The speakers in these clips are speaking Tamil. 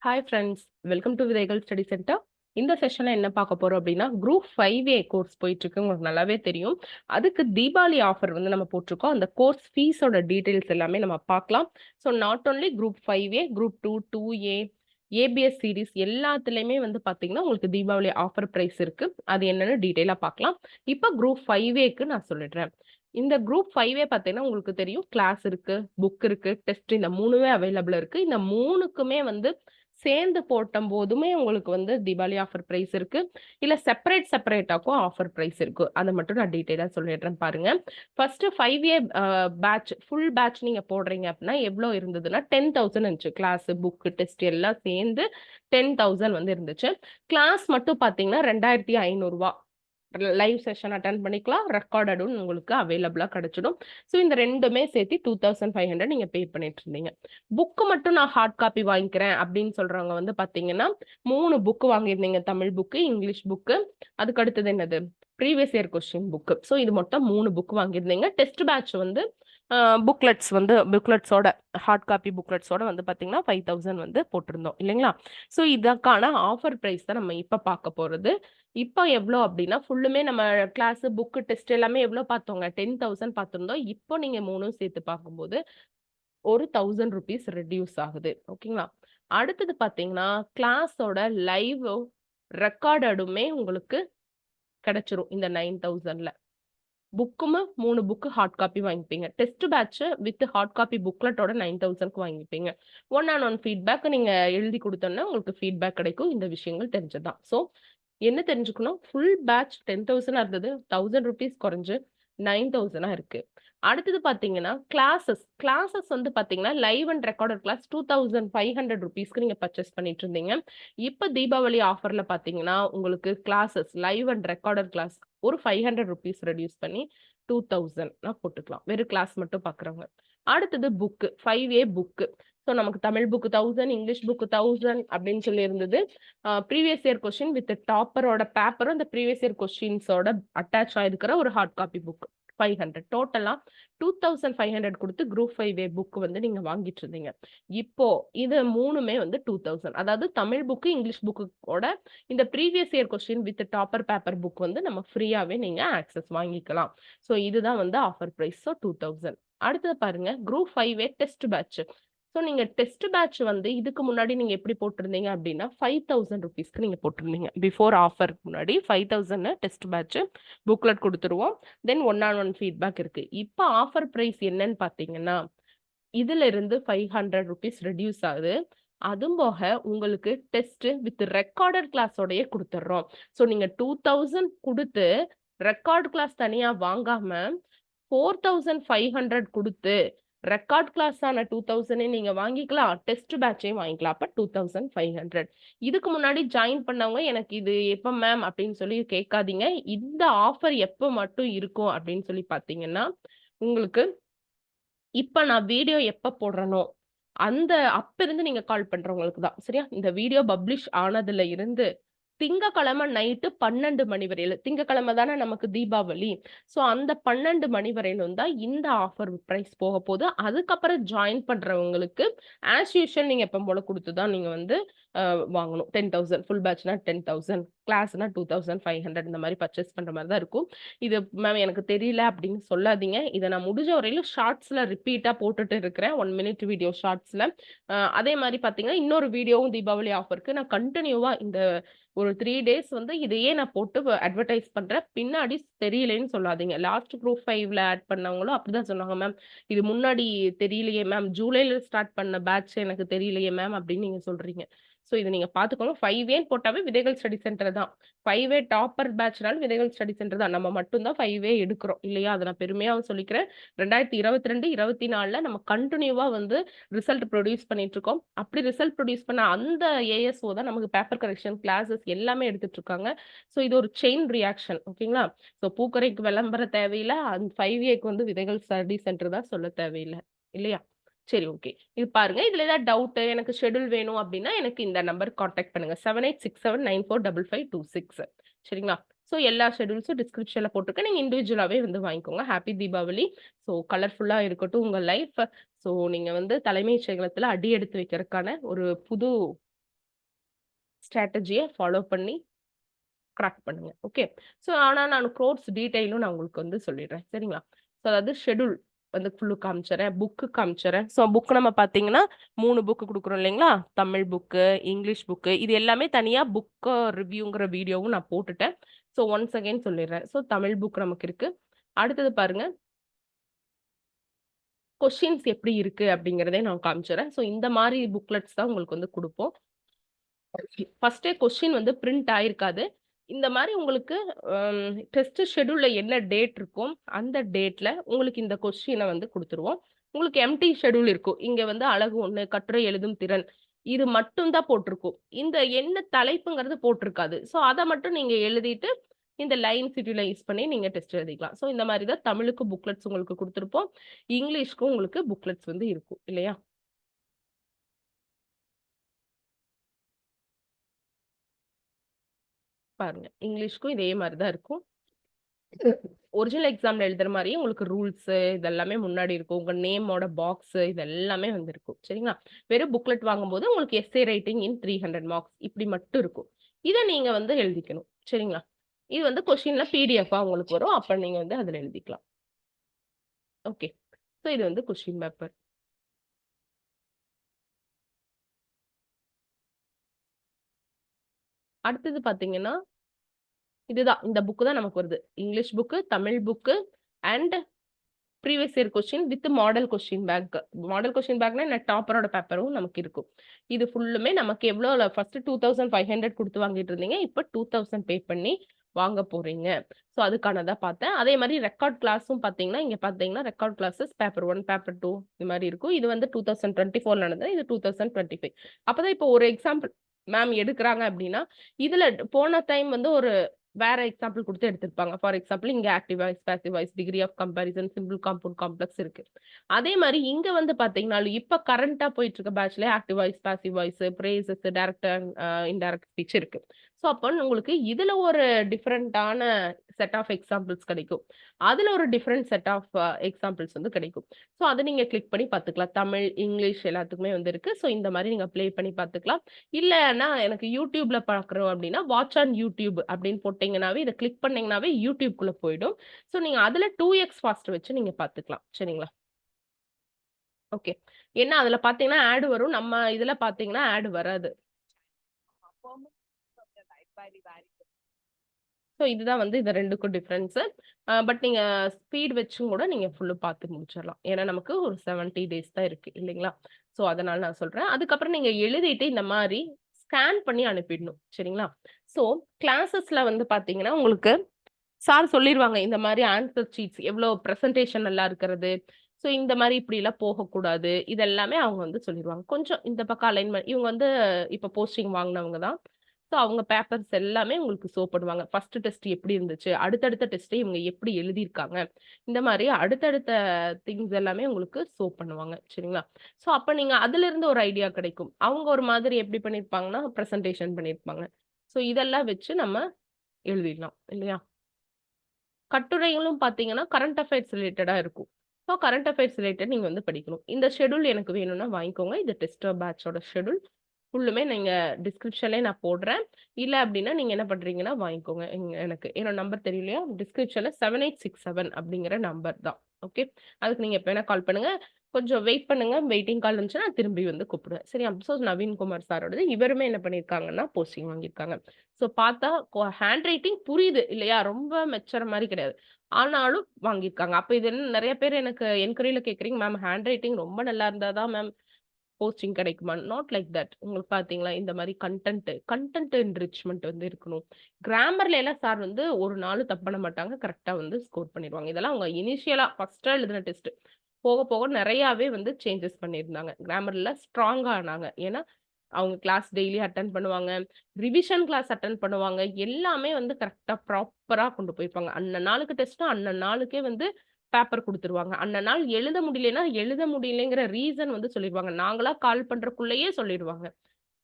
ஹாய் ஃப்ரெண்ட்ஸ், வெல்கம் டு விதைகள் ஸ்டடி சென்டர். இந்த செஷன்ல என்ன பார்க்க போறோம் அப்படின்னா, குரூப் 5A கோர்ஸ் போயிட்டு இருக்கு. உங்களுக்கு நல்லாவே தெரியும். அதுக்கு தீபாவளி ஆஃபர் வந்து நம்ம போட்டிருக்கோம். அந்த கோர்ஸ் ஃபீஸோட டீடைல்ஸ் எல்லாமே நம்ம பார்க்கலாம். So not only group 5A, group 2, 2A, ABS series எல்லாத்துலயுமே வந்து பாத்தீங்கன்னா உங்களுக்கு தீபாவளி ஆஃபர் பிரைஸ் இருக்கு. அது என்னன்னு டீடைலா பார்க்கலாம். இப்போ குரூப் 5Aக்கு நான் சொல்லிடுறேன். இந்த குரூப் 5A பார்த்தீங்கன்னா உங்களுக்கு தெரியும், கிளாஸ் இருக்கு, புக் இருக்கு, டெஸ்ட், இந்த மூணுமே அவைலபிள் இருக்கு. இந்த மூணுக்குமே வந்து சேர்ந்து போட்டும் போதுமே உங்களுக்கு வந்து தீபாவளி ஆஃபர் பிரைஸ் இருக்கு. இல்ல செப்பரேட்டாக்கும் ஆஃபர் பிரைஸ் இருக்கு. அதை மட்டும் நான் டீடைலா சொல்லிடுறேன் பாருங்க. First 5A batch, full batch நீங்க போடுறீங்க அப்படின்னா எவ்வளவு இருந்ததுன்னா 10,000 இருந்துச்சு. கிளாஸ், புக், டெஸ்ட் எல்லாம் சேர்ந்து 10,000 வந்து இருந்துச்சு. கிளாஸ் மட்டும் பாத்தீங்கன்னா 2,500 ரூபாய். லைவ் செஷன் அட்டன் பண்ணிக்கலாம், ரெக்கார்டடும் உங்களுக்கு அவைலபிளா கிடைச்சிடும். ஸோ இந்த ரெண்டுமே சேர்த்து 2,500 நீங்க பே பண்ணிட்டு இருந்தீங்க. புக்கு மட்டும் நான் ஹார்ட் காப்பி வாங்கிக்கிறேன் அப்படின்னு சொல்றவங்க வந்து பாத்தீங்கன்னா 3 புக்கு வாங்கியிருந்தீங்க. தமிழ் புக்கு, இங்கிலீஷ் புக்கு, அதுக்கு அடுத்தது என்னது, previous year question book. So இது மொத்தம் 3 புக் வாங்கியிருந்தீங்க. டெஸ்ட் பேட்ச் வந்து புக்லெட்ஸோட, ஹார்ட் காப்பி புக்லெட்ஸோட வந்து பாத்தீங்கன்னா 5,000 வந்து போட்டிருந்தோம் இல்லைங்களா? ஸோ இதற்கான ஆஃபர் பிரைஸ் தான் நம்ம இப்ப பார்க்க போறது. இப்போ எவ்வளோ அப்படின்னா, ஃபுல்லுமே நம்ம கிளாஸ், புக்கு, டெஸ்ட் எல்லாமே எவ்வளோ பார்த்தோங்க, 10,000 பார்த்துருந்தோம். இப்போ நீங்க மூணும் சேர்த்து பார்க்கும்போது ஒரு 1,000 ருபீஸ் ரெடியூஸ் ஆகுது. ஓகேங்களா? அடுத்தது பாத்தீங்கன்னா, கிளாஸோட லைவ் ரெக்கார்டடுமே உங்களுக்கு கிடைச்சிரும் இந்த 9,000ல. புக்குமே 3 புக்கு ஹார்ட் காப்பி வாங்கிப்பீங்க. Test batch with hard copy புக்லெட்டோட 9,000க்கு வாங்கிப்பீங்க. ஒன் ஆன் ஒன் ஃபீட்பேக் நீங்க எழுதி கொடுத்தோன்னா உங்களுக்கு ஃபீட்பேக் கிடைக்கும். இந்த விஷயங்கள் தெரிஞ்சதுதான். ஸோ என்ன தெரிஞ்சுக்கணும், ஃபுல் பேட்ச் 10,000 இருந்தது, 1,000 ருபீஸ் குறைஞ்சு 9,000 இருக்கு. அடுத்தது பாத்தீங்கன்னா கிளாஸஸ் வந்து பாத்தீங்கன்னா லைவ் அண்ட் ரெக்கார்டட் கிளாஸ் 2,500 ருபீஸ்க்கு நீங்க பர்ச்சேஸ் பண்ணிட்டு இருந்தீங்க. இப்ப தீபாவளி ஆஃபர்ல பாத்தீங்கன்னா உங்களுக்கு classes live and recorded class ஒரு 500 ருபீஸ் ரெடியூஸ் பண்ணி 2,000 போட்டுக்கலாம், வெறும் கிளாஸ் மட்டும் பாக்குறவங்க. அடுத்தது புக் 5A புக். ஸோ நமக்கு தமிழ் புக் 1,000, இங்கிலீஷ் புக் 1,000 அப்படின்னு சொல்லி இருந்தது. ப்ரீவியஸ் இயர் கொஸ்டின் வித் டாப்பரோட பேப்பரும் இந்த ப்ரீவியஸ் இயர் கொஸ்டின்ஸோட அட்டாச் ஆயிருக்கிற ஒரு ஹார்ட் காப்பி புக் 500. டோட்டலா 2,500 கொடுத்து குரூப் 5A புக் வந்து நீங்க வாங்கிட்டு இருந்தீங்க. இப்போ இது மூணுமே வந்து 2,000. அதாவது தமிழ் புக்கு, இங்கிலீஷ் புக்கோட இந்த previous year question with topper paper book வந்து நம்ம ஃப்ரீயாவே நீங்க ஆக்சஸ் வாங்கிக்கலாம். ஸோ இதுதான் வந்து ஆஃபர் பிரைஸ். ஸோ 2,000. அடுத்தது பாருங்க, group 5A test batch. So நீங்க டெஸ்ட் பேட்ச் வந்து இதுக்கு முன்னாடி நீங்க எப்படி போட்டிருந்தீங்க அப்படின்னா 5,000 ருபீஸ்க்கு நீங்க போட்டிருந்தீங்க. பிஃபோர் ஆஃபருக்கு முன்னாடி 5,000 டெஸ்ட் பேட்ச் புக்லெட் கொடுத்துருவோம். தென் ஒன் ஆன் ஒன் ஃபீட்பேக் இருக்கு. இப்போ ஆஃபர் பிரைஸ் என்னன்னு பாத்தீங்கன்னா, இதுல இருந்து 500 ருபீஸ் ரெடியூஸ் ஆகுது. அதுவும் போக உங்களுக்கு டெஸ்ட் வித் ரெக்கார்டட் கிளாஸோடயே கொடுத்துட்றோம். ஸோ நீங்க 2,000 கொடுத்து ரெக்கார்ட் கிளாஸ் தனியா வாங்காம 4,500 கொடுத்து ரெக்கார்ட் கிளாஸ் ஆன 2,000 நீங்க வாங்கிக்கலாம், டெஸ்ட் பேட்சையும் வாங்கிக்கலாம். அப்ப 2,500. இதுக்கு முன்னாடி ஜாயின் பண்ணவங்க எனக்கு இது எப்ப மேம் அப்படின்னு சொல்லி கேட்காதீங்க. இந்த ஆஃபர் எப்ப மட்டும் இருக்கும் அப்படின்னு சொல்லி பாத்தீங்கன்னா, உங்களுக்கு இப்ப நான் வீடியோ எப்ப போடுறனோ அந்த அப்ப இருந்து நீங்க கால் பண்றவங்களுக்கு தான். சரியா? இந்த வீடியோ பப்ளிஷ் ஆனதுல இருந்து திங்கட்கிழமை நைட்டு 12 மணி வரையில, திங்கட்கிழமை தானே நமக்கு தீபாவளி. ஸோ அந்த 12 மணி வரையிலும் தான் இந்த ஆஃபர் பிரைஸ் போக போகுது. அதுக்கப்புறம் ஜாயின் பண்றவங்களுக்கு ஆஸ் யூசுவல் நீங்க எப்பவும் போல குடுத்து தான் நீங்க வந்து வாங்கணும். 10,000 ஃபுல் பேட்ச்னா 10,000, கிளாஸ்னா 2,500 இந்த மாதிரி பர்ச்சேஸ் பண்ற மாதிரி தான் இருக்கும். இது மேம் எனக்கு தெரியல அப்படின்னு சொல்லாதீங்க. இதை நான் முடிஞ்ச வரையிலும் ஷார்ட்ஸ்ல ரிப்பீட்டா போட்டுட்டு இருக்கிறேன். 1 மினிட் வீடியோ ஷார்ட்ஸ்ல. அதே மாதிரி பாத்தீங்கன்னா இன்னொரு வீடியோவும் தீபாவளி ஆஃபருக்கு நான் கண்டினியூவா இந்த ஒரு 3 டேஸ் வந்து இதையே நான் போட்டு அட்வர்டைஸ் பண்றேன். பின்னாடி தெரியலைன்னு சொல்லாதீங்க. லாஸ்ட் குரூப் 5ல ஆட் பண்ணவங்களும் அப்படிதான் சொன்னாங்க, மேம் இது முன்னாடி தெரியலையே மேம், ஜூலைல ஸ்டார்ட் பண்ண பேட்ச் எனக்கு தெரியலையே மேம் அப்படின்னு நீங்க சொல்றீங்க. ஸோ இதை நீங்க பாத்துக்கோங்க. 5Aன்னு போட்டாவே விதைகள் ஸ்டடி சென்டர் தான். 5A டாப்பர் பேட்ச்னாலும் விதைகள் ஸ்டடி சென்டர் தான். நம்ம மட்டும் தான் 5A எடுக்கிறோம் இல்லையா? அதை நான் பெருமையாவும் சொல்லிக்கிறேன். 2022, 24ல நம்ம கண்டினியூவா வந்து ரிசல்ட் ப்ரொடியூஸ் பண்ணிட்டு இருக்கோம். அப்படி ரிசல்ட் ப்ரொடியூஸ் பண்ண அந்த ஏஎஸ்ஓ தான் நமக்கு பேப்பர் கரெக்ஷன் கிளாஸஸ் எல்லாமே எடுத்துட்டு இருக்காங்க. ஸோ இது ஒரு செயின் ரியாக்ஷன். ஓகேங்களா? ஸோ பூக்கரைக்கு விளம்பரம் தேவையில்லை, அந்த 5Aக்கு வந்து விதைகள் ஸ்டடி சென்டர் தான் சொல்ல தேவையில்லை இல்லையா? சரி, ஓகே. இது பாருங்க. இதுல ஏதாவது டவுட், எனக்கு ஷெட்யூல் வேணும் அப்படின்னா எனக்கு இந்த நம்பர் கான்டாக்ட் பண்ணுங்க. 7867945526. சரிங்களா? ஸோ எல்லா ஷெட்யூல்ஸும் டிஸ்கிரிப்ஷன்ல போட்டிருக்கேன். நீங்க இண்டிவிஜுவலாவே வந்து வாங்கிக்கோங்க. ஹாப்பி தீபாவளி. ஸோ கலர்ஃபுல்லா இருக்கட்டும் உங்க லைஃப். ஸோ நீங்க வந்து தலைமைச் செயலகத்துல அடி எடுத்து வைக்கிறதுக்கான ஒரு புது ஸ்ட்ராட்டஜியை ஃபாலோ பண்ணி கிராக் பண்ணுங்க. ஓகே. ஸோ ஆனா நான் கோர்ஸ் டீட்டெயிலும் நான் உங்களுக்கு வந்து சொல்லிடுறேன். சரிங்களா? ஸோ அதாவது ஷெட்யூல் வந்து ஃபுல்லு காமிச்சறேன். புக்கு காமிச்சறேன். ஸோ புக் நம்ம பார்த்தீங்கன்னா 3 புக்கு குடுக்குறோம் இல்லைங்களா? தமிழ் புக்கு, இங்கிலீஷ் புக்கு இது எல்லாமே தனியா புக் ரிவ்யூங்கிற வீடியோவும் நான் போட்டுட்டேன். ஸோ ஒன்ஸ் அகைன் சொல்லிடுறேன். ஸோ தமிழ் புக் நமக்கு இருக்கு. அடுத்தது பாருங்க. கொஸ்டின்ஸ் எப்படி இருக்கு அப்படிங்கிறதே நான் காமிச்சறேன். ஸோ இந்த மாரி புக்லெட்ஸ் தான் உங்களுக்கு வந்து குடுப்போம். ஃபர்ஸ்ட்டே கொஸ்டின் வந்து பிரிண்ட் ஆயிருக்காது. இந்த மாரி உங்களுக்கு டெஸ்ட் ஷெட்யூல்ல என்ன டேட் இருக்கோ, அந்த டேட்ல உங்களுக்கு இந்த கொஸ்டின வந்து குடுத்துருவோம். உங்களுக்கு எம்ப்டி ஷெட்யூல் இருக்கும். இங்க வந்து அழகு 1, கட்டுரை எழுதும் திறன். இது மட்டும் தான் போட்டிருக்கும். இந்த என்ன தலைப்புங்கிறது போட்டிருக்காது. ஸோ அத மட்டும் நீங்க எழுதிட்டு, இந்த லைன்ஸ் யூட்டிலைஸ் பண்ணி நீங்க டெஸ்ட் எழுதிக்கலாம். ஸோ இந்த மாரி தான் தமிழுக்கு புக்லெட்ஸ் உங்களுக்கு குடுத்திருப்போம். இங்கிலீஷ்க்கும் உங்களுக்கு புக்லெட்ஸ் வந்து இருக்கும் இல்லையா? பாருங்க. இங்கிலீஷ்க்கும் இதே மாரி தான் இருக்கும். ஒரிஜினல் எக்ஸாம்ல எழுதுற மாரியே உங்களுக்கு ரூல்ஸு இதெல்லாமே முன்னாடி இருக்கும். உங்க நேமோட பாக்ஸு இது எல்லாமே வந்து இருக்கும். சரிங்களா? வெறும் புக்லெட் வாங்கும்போது உங்களுக்கு எஸ்ஸே ரைட்டிங் இன் 300 மார்க்ஸ் இப்படி மட்டும் இருக்கும். இத நீங்க வந்து எழுதிக்கணும். சரிங்களா? இது வந்து கொஸ்டின்ல பிடிஎஃப்பா உங்களுக்கு வரும். அப்ப நீங்க வந்து அதுல எழுதிக்கலாம். ஓகே. ஸோ இது வந்து கொஸ்டின் பேப்பர். அடுத்தது பார்த்தீங்கன்னா, இதுதான். இந்த புக் தான் நமக்கு வருது. English book, Tamil book and previous year question with model question bank. Model question பேங்க்னா என்ன டாப்பரோட பேப்பரும் நமக்கு இருக்கும். இது ஃபுல்லுமே நமக்கு எவ்வளோ ஃபர்ஸ்ட் 2500 குடுத்து வாங்கிட்டு இருந்தீங்க. இப்ப 2000 பே பண்ணி வாங்க போறீங்க. ஸோ அதுக்கானதா பார்த்தேன். அதே மாரி ரெக்கார்ட் கிளாஸும் பார்த்தீங்கன்னா, இங்க பார்த்தீங்கன்னா ரெக்கார்ட் கிளாஸஸ் பேப்பர் 1, பேப்பர் 2 இது மாரி இருக்கும். இது வந்து 2024 நடந்தது. இது 2025. அப்பதான் இப்போ ஒரு எக்ஸாம்பிள் மேம் எடுக்குறாங்க அப்டின்னா, இதுல போன டைம் வந்து ஒரு வேற எக்ஸாம்பிள் குடுத்து எடுத்திருப்பாங்க. ஃபார் எக்ஸாம்பிள் இங்க active voice, passive voice, degree of comparison, simple, compound, complex இருக்கு. அதே மாரி இங்க வந்து பாத்தீங்கன்னாலும், இப்ப கரண்ட்டா போயிட்டு இருக்க பேட்ச்ல active voice, passive voice, phrases, direct and indirect speech இருக்கு. ஸோ அப்ப உங்களுக்கு இதுல ஒரு டிஃபரண்டான செட் ஆஃப் எக்ஸாம்பிள்ஸ் கிடைக்கும். அதுல ஒரு டிஃபரண்ட் செட் ஆஃப் எக்ஸாம்பிள்ஸ் வந்து கிடைக்கும். ஸோ அத நீங்க கிளிக் பண்ணி பாத்துக்கலாம். தமிழ், இங்கிலீஷ் எல்லாத்துக்குமே வந்து இருக்கு. ஸோ இந்த மாரி நீங்க ப்ளே பண்ணி பாத்துக்கலாம். இல்லன்னா எனக்கு YouTubeல பார்க்குறோம் அப்டின்னா, வாட்ச் ஆன் YouTube அப்டின்னு போட்டீங்கன்னாவே, இத கிளிக் பண்ணீங்கன்னாவே YouTubeக்குள்ள போயிடும். ஸோ நீங்க அதுல 2x ஃபாஸ்ட் வச்சு நீங்க பார்த்துக்கலாம். சரிங்களா? ஓகே. ஏன்னா அதுல பார்த்தீங்கன்னா, ஆட் வரும். நம்ம இதுல பார்த்தீங்கன்னா, ஆட் வராது. ஸோ இதுதான் வந்து இது 2க்கும் டிஃபரன்ஸு. பட் நீங்க ஸ்பீட் வச்சும் கூட நீங்க ஃபுல்லா பார்த்து முடிச்சிடலாம். ஏன்னா நமக்கு ஒரு 70 டேஸ் தான் இருக்கு இல்லைங்களா? ஸோ அதனால நான் சொல்றேன். அதுக்கப்புறம் நீங்க எழுதிட்டு இந்த மாரி ஸ்கேன் பண்ணி அனுப்பிடணும். சரிங்களா? ஸோ கிளாஸஸ்ல வந்து பார்த்தீங்கன்னா, உங்களுக்கு சார் சொல்லிருவாங்க. இந்த மாரி ஆன்சர் ஷீட்ஸ் எவ்ளோ பிரசன்டேஷன் நல்லா இருக்கிறது. ஸோ இந்த மாரி இப்படிலாம் போகக்கூடாது. இது எல்லாமே அவங்க வந்து சொல்லிருவாங்க. கொஞ்சம் இந்த பக்கம் அலைன்மென்ட் இவங்க வந்து இப்ப போஸ்டிங் வாங்குனவங்க தான். ஸோ அவங்க பேப்பர்ஸ் எல்லாமே உங்களுக்கு ஷோ பண்ணுவாங்க. ஃபர்ஸ்ட் டெஸ்ட் எப்படி இருந்துச்சு? அடுத்தடுத்த டெஸ்ட்ட இவங்க எப்படி எழுதியிருக்காங்க? இந்த மாரி அடுத்தடுத்த திங்ஸ் எல்லாமே உங்களுக்கு ஷோ பண்ணுவாங்க. சரிங்களா? ஸோ அப்ப நீங்க அதிலிருந்து ஒரு ஐடியா கிடைக்கும். அவங்க ஒரு மாதிரி எப்படி பண்ணியிருப்பாங்கன்னா, பிரசன்டேஷன் பண்ணியிருப்பாங்க. ஸோ இதெல்லாம் வச்சு நம்ம எழுதிடலாம். இல்லையா? கட்டுரைகளும் பார்த்தீங்கன்னா, கரண்ட் அஃபேர்ஸ் ரிலேட்டடா இருக்கும். ஸோ கரண்ட் அஃபேர்ஸ் ரிலேட்டட் நீங்க வந்து படிக்கணும். இந்த ஷெட்யூல் எனக்கு வேணும்னா வாங்கிக்கோங்க. இது டெஸ்டர் பேட்சோட ஷெட்யூல். ஃபுல்லுமே நீங்க டிஸ்கிரிப்ஷன்லயே நான் போடுறேன். இல்ல அப்டின்னா நீங்க என்ன பண்றீங்கன்னா வாங்கிக்கோங்க. எனக்கு என்னோட நம்பர் தெரியும் இல்லையா? டிஸ்கிரிப்ஷன்ல 7867 அப்படிங்கிற நம்பர் தான். ஓகே. அதுக்கு நீங்க எப்ப வேணா கால் பண்ணுங்க. கொஞ்சம் வெயிட் பண்ணுங்க. வெயிட்டிங் கால் இருந்துச்சுன்னா நான் திரும்பி வந்து கூப்பிடுவேன். சரியா? சோ நவீன்குமார் சாரோடது. இவருமே என்ன பண்ணியிருக்காங்கன்னா, போஸ்டிங் வாங்கியிருக்காங்க. ஸோ பார்த்தா ஹேண்ட் ரைட்டிங் புரியுது இல்லையா? ரொம்ப மெச்சற மாரி கிடையாது. ஆனாலும் வாங்கியிருக்காங்க. அப்ப இது என்ன நெறைய பேர் எனக்கு என்குயரில கேட்கறீங்க, மேம் ஹேண்ட் ரைட்டிங் ரொம்ப நல்லா இருந்தா தான் மேம் போஸ்டிங் கிடைக்குமா? Not like that. உங்களுக்கு பார்த்தீங்களா, இந்த மாரி கன்டென்ட் என்ரிச்மென்ட் வந்து இருக்கணும். கிராமர்ல எல்லாம் சார் வந்து ஒரு நாளும் தப்பு பண்ண மாட்டாங்க. கரெக்ட்டா வந்து ஸ்கோர் பண்ணிருவாங்க. இதெல்லாம் அவங்க இனிஷியலா ஃபர்ஸ்ட்டா எழுதின டெஸ்ட். போக போக நெறையாவே வந்து சேஞ்சஸ் பண்ணியிருந்தாங்க. கிராமர்ல ஸ்ட்ராங்கா ஆனாங்க. ஏன்னா, அவங்க கிளாஸ் டெய்லி அட்டெண்ட் பண்ணுவாங்க. ரிவிஷன் கிளாஸ் அட்டெண்ட் பண்ணுவாங்க. எல்லாமே வந்து கரெக்ட்டா ப்ராப்பரா கொண்டு போயிருப்பாங்க. அன்ன நாளுக்கு டெஸ்ட்னா, அன்ன நாளுக்கே வந்து பேப்பர் குடுத்துருவாங்க. அன்ன நாள் எழுத முடியலைன்னா, எழுத முடியலைங்கிற ரீசன் வந்து சொல்லிருவாங்க. நாங்களா கால் பண்றக்குள்ளயே சொல்லிடுவாங்க.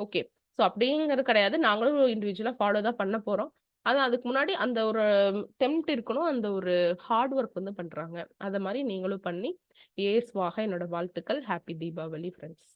ஓகே. ஸோ அப்படிங்கிறது கிடையாது. நாங்களும் இண்டிவிஜுவலா ஃபாலோ தான் பண்ண போறோம். ஆனா அதுக்கு முன்னாடி அந்த ஒரு டெம்ப்ட் இருக்கணும். அந்த ஒரு ஹார்ட் ஒர்க் வந்து பண்றாங்க. அத மாரி நீங்களும் பண்ணி, ஏஸ்வாக என்னோட வாழ்த்துக்கள். Happy Deepavali friends.